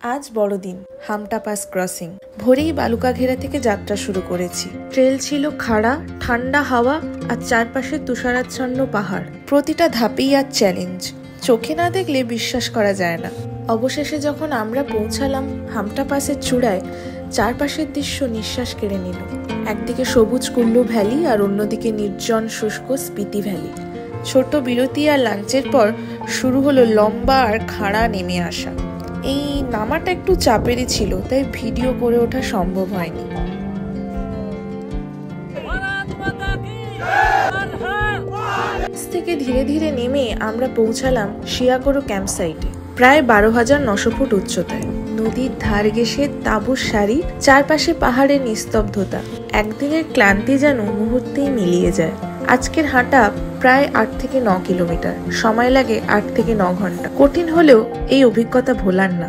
আজ বড়দিন। Hampta pass crossing. ভোরেই বালুকা ঘেরা থেকে যাত্রা শুরু করেছি। ট্রেল ছিল খাড়া, ঠান্ডা হাওয়া আর চারপাশে তুষারাচ্ছন্ন পাহাড়। প্রতিটা ধাপেই আর চ্যালেঞ্জ, চোখে না দেখলে বিশ্বাস করা যায় না। অবশেষে যখন আমরা পৌঁছালাম হামটা পাসের চূড়ায়, চারপাশের দৃশ্য নিঃশ্বাস কেড়ে নিল। একদিকে সবুজ কুল্লু ভ্যালি আর অন্যদিকে নির্জন শুষ্ক স্পিতি ভ্যালি। ছোট বিরতি আর লাঞ্চের পর শুরু হলো লম্বা আর খাড়া নেমে আসা। এই নামাটা একটু চাপেরই ছিল, তাই ভিডিও করে ওঠা সম্ভব হয়নি। থেকে ধীরে ধীরে নেমে আমরা পৌঁছালাম শিয়াগোরো ক্যাম্প সাইটে, প্রায় 12,900 ফুট উচ্চতায়। নদীর ধার ঘেঁষে তাঁবুর সারি, চারপাশে পাহাড়ের নিস্তব্ধতা। একদিনের ক্লান্তি যেন মুহূর্তেই মিলিয়ে যায়। আজকের হাঁটা প্রায় 8 থেকে 9 কিলোমিটার, সময় লাগে 8 থেকে 9 ঘন্টা। কঠিন হলেও এই অভিজ্ঞতা ভোলার না।